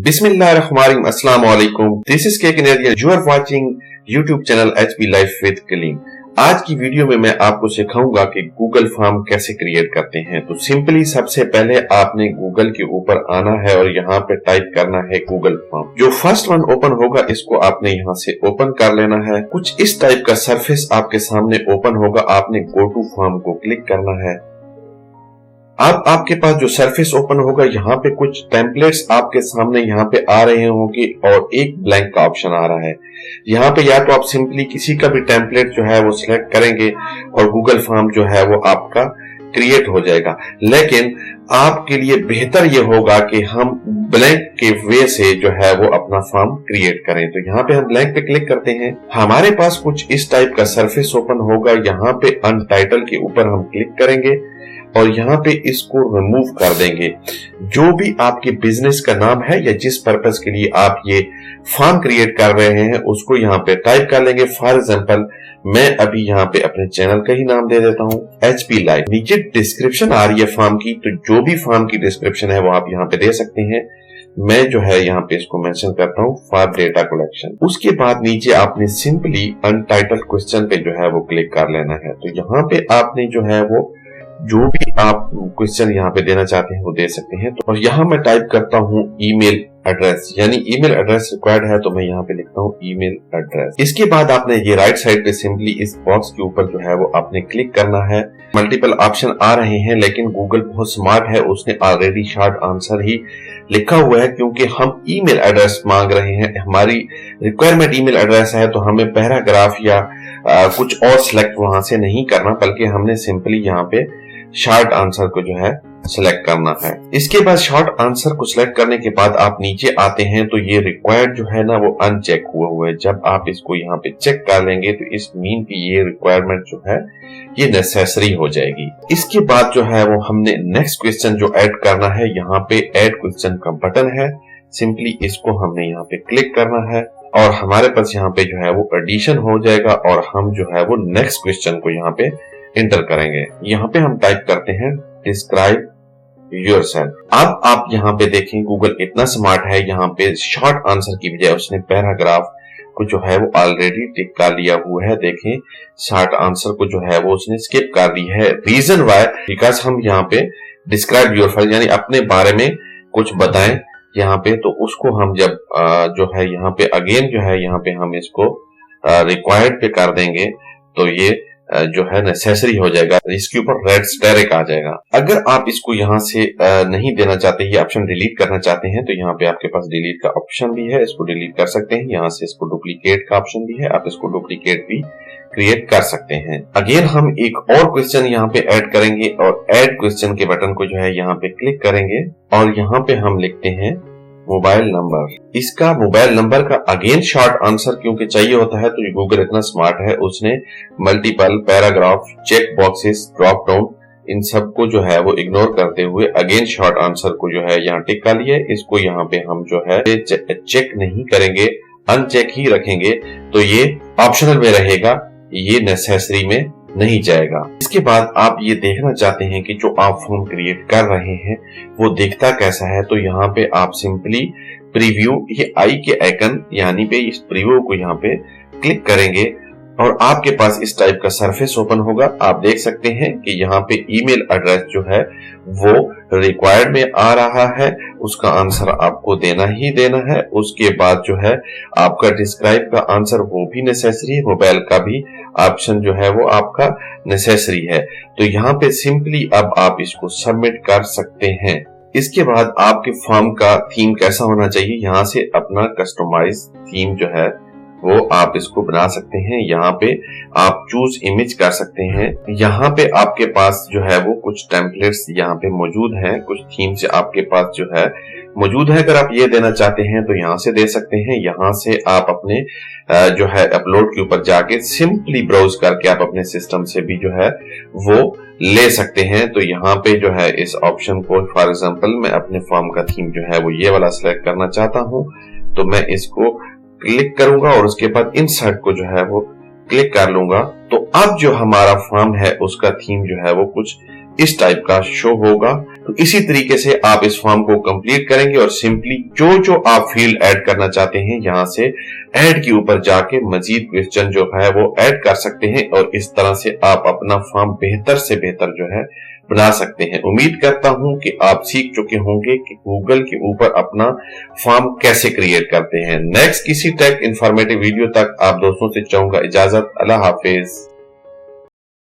Bismillahirrahmanirrahim. Assalamu alaikum. This is K Canadian. You are watching YouTube channel HP Life with Kaleem. आज की video में मैं आपको सिखाऊंगा कि गूगल फॉर्म कैसे क्रिएट करते हैं। तो सिंपली सबसे पहले आपने गूगल के ऊपर आना है और यहाँ पे टाइप करना है गूगल फॉर्म। जो फर्स्ट वन ओपन होगा इसको आपने यहाँ से ओपन कर लेना है। कुछ इस टाइप का सरफेस आपके सामने ओपन होगा, आपने गो टू फॉर्म को क्लिक करना है। अब आपके पास जो सरफेस ओपन होगा यहाँ पे कुछ टेम्पलेट्स आपके सामने यहाँ पे आ रहे होंगे और एक ब्लैंक का ऑप्शन आ रहा है। यहाँ पे या तो आप सिंपली किसी का भी टेम्पलेट जो है वो सिलेक्ट करेंगे और गूगल फॉर्म जो है वो आपका क्रिएट हो जाएगा। लेकिन आपके लिए बेहतर ये होगा कि हम ब्लैंक के वे से जो है वो अपना फॉर्म क्रिएट करें। तो यहाँ पे हम ब्लैंक पे क्लिक करते हैं। हमारे पास कुछ इस टाइप का सरफेस ओपन होगा। यहाँ पे अनटाइटल के ऊपर हम क्लिक करेंगे और यहाँ पे इसको रिमूव कर देंगे। जो भी आपके बिजनेस का नाम है या जिस पर्पस के लिए आप ये फॉर्म क्रिएट कर रहे हैं उसको यहाँ पे टाइप कर लेंगे। फॉर एग्जांपल मैं अभी यहाँ पे अपने चैनल का ही नाम दे देता हूँ HP लाइफ। नीचे डिस्क्रिप्शन आ रही है फॉर्म की, तो जो भी फॉर्म की डिस्क्रिप्शन है वो आप यहाँ पे दे सकते हैं। मैं जो है यहाँ पे इसको मेंशन करता हूँ फॉर डेटा कलेक्शन। उसके बाद नीचे आपने सिंपली अनटाइटल्ड क्वेश्चन पे जो है वो क्लिक कर लेना है। तो यहाँ पे आपने जो है वो जो भी आप क्वेश्चन यहाँ पे देना चाहते हैं वो दे सकते हैं। तो और यहाँ मैं टाइप करता हूँ ईमेल एड्रेस, यानी ईमेल एड्रेस रिक्वायर्ड है, तो मैं यहाँ पे लिखता हूँ ईमेल एड्रेस। इसके बाद आपने ये राइट साइड पे सिंपली इस बॉक्स के ऊपर जो है वो आपने क्लिक करना है। मल्टीपल ऑप्शन आ रहे हैं लेकिन गूगल बहुत स्मार्ट है, उसने ऑलरेडी शॉर्ट आंसर ही लिखा हुआ है। क्योंकि हम ईमेल एड्रेस मांग रहे हैं, हमारी रिक्वायरमेंट ईमेल एड्रेस है, तो हमें पैराग्राफ या कुछ और सिलेक्ट वहां से नहीं करना, बल्कि हमने सिंपली यहाँ पे शॉर्ट आंसर को जो है सिलेक्ट करना है। इसके बाद शॉर्ट आंसर को सिलेक्ट करने के बाद आप नीचे आते हैं तो ये रिक्वायर्ड जो है ना वो अनचेक हुआ है। जब आप इसको यहाँ पे चेक कर लेंगे तो इस मीन की ये रिक्वायरमेंट जो है ये नेसेसरी हो जाएगी। इसके बाद जो है वो हमने नेक्स्ट क्वेश्चन जो ऐड करना है, यहाँ पे ऐड क्वेश्चन का बटन है। सिंपली इसको हमने यहाँ पे क्लिक करना है और हमारे पास यहाँ पे जो है वो एडिशन हो जाएगा और हम जो है वो नेक्स्ट क्वेश्चन को यहाँ पे इंटर करेंगे। यहाँ पे हम टाइप करते हैं डिस्क्राइब योरसेल्फ। अब आप यहाँ पे देखें गूगल इतना स्मार्ट है, यहाँ पे शॉर्ट आंसर की बजाय उसने पैराग्राफ को जो है वो ऑलरेडी टिक कर लिया हुआ है। देखें शॉर्ट आंसर को जो है वो उसने स्किप कर दी है। रीजन वाई, बिकॉज हम यहाँ पे डिस्क्राइब योरसेल्फ यानी अपने बारे में कुछ बताएं यहाँ पे, तो उसको हम जब जो है यहाँ पे अगेन जो है यहाँ पे हम इसको रिक्वायर्ड पे कर देंगे तो ये जो है नेसेसरी हो जाएगा। इसके ऊपर रेड स्टेरिक आ जाएगा। अगर आप इसको यहाँ से नहीं देना चाहते, ये ऑप्शन डिलीट करना चाहते हैं, तो यहाँ पे आपके पास डिलीट का ऑप्शन भी है, इसको डिलीट कर सकते हैं। यहाँ से इसको डुप्लीकेट का ऑप्शन भी है, आप इसको डुप्लीकेट भी क्रिएट कर सकते हैं। अगेन हम एक और क्वेश्चन यहाँ पे ऐड करेंगे और ऐड क्वेश्चन के बटन को जो है यहाँ पे क्लिक करेंगे और यहाँ पे हम लिखते हैं मोबाइल नंबर। इसका मोबाइल नंबर का अगेन शॉर्ट आंसर क्योंकि चाहिए होता है, तो गूगल इतना स्मार्ट है, उसने multiple paragraph, check boxes, drop down, इन सबको जो है वो इग्नोर करते हुए अगेन शॉर्ट आंसर को जो है यहाँ टिक कर लिया। इसको यहाँ पे हम जो है चेक नहीं करेंगे, अनचेक ही रखेंगे, तो ये ऑप्शनल में रहेगा, ये नेसेसरी में नहीं जाएगा। इसके बाद आप ये देखना चाहते हैं कि जो आप फॉर्म क्रिएट कर रहे हैं वो दिखता कैसा है, तो यहाँ पे आप सिंपली प्रीव्यू, ये आई के आइकन यानी पे इस प्रीव्यू को यहाँ पे क्लिक करेंगे और आपके पास इस टाइप का सरफेस ओपन होगा। आप देख सकते हैं कि यहाँ पे ईमेल एड्रेस जो है वो रिक्वायर्ड में आ रहा है, उसका आंसर आपको देना ही देना है। उसके बाद जो है आपका डिस्क्राइब का आंसर वो भी नेसेसरी है, मोबाइल का भी ऑप्शन जो है वो आपका नेसेसरी है। तो यहाँ पे सिंपली अब आप इसको सबमिट कर सकते हैं। इसके बाद आपके फॉर्म का थीम कैसा होना चाहिए, यहाँ से अपना कस्टमाइज थीम जो है वो आप इसको बना सकते हैं। यहाँ पे आप चूज इमेज कर सकते हैं। यहाँ पे आपके पास जो है वो कुछ टेम्पलेट्स यहाँ पे मौजूद हैं, कुछ थीम से आपके पास जो है मौजूद है। अगर आप ये देना चाहते हैं तो यहाँ से दे सकते हैं। यहाँ से आप अपने जो है अपलोड के ऊपर जाके सिंपली ब्राउज करके आप अपने सिस्टम से भी जो है वो ले सकते हैं। तो यहाँ पे जो है इस ऑप्शन को, फॉर एग्जांपल मैं अपने फॉर्म का थीम जो है वो ये वाला सिलेक्ट करना चाहता हूँ, तो मैं इसको क्लिक करूंगा और उसके बाद इंसर्ट को जो है वो क्लिक कर लूंगा। तो अब जो हमारा फॉर्म है उसका थीम जो है वो कुछ इस टाइप का शो होगा। तो इसी तरीके से आप इस फॉर्म को कंप्लीट करेंगे और सिंपली जो जो आप फील्ड ऐड करना चाहते हैं यहां से ऐड के ऊपर जाके मजीद क्वेश्चन जो है वो ऐड कर सकते हैं और इस तरह से आप अपना फॉर्म बेहतर से बेहतर जो है बना सकते हैं। उम्मीद करता हूं कि आप सीख चुके होंगे कि गूगल के ऊपर अपना फॉर्म कैसे क्रिएट करते हैं। नेक्स्ट किसी टेक इंफॉर्मेटिव वीडियो तक आप दोस्तों से चाहूंगा इजाजत। अल्लाह हाफिज।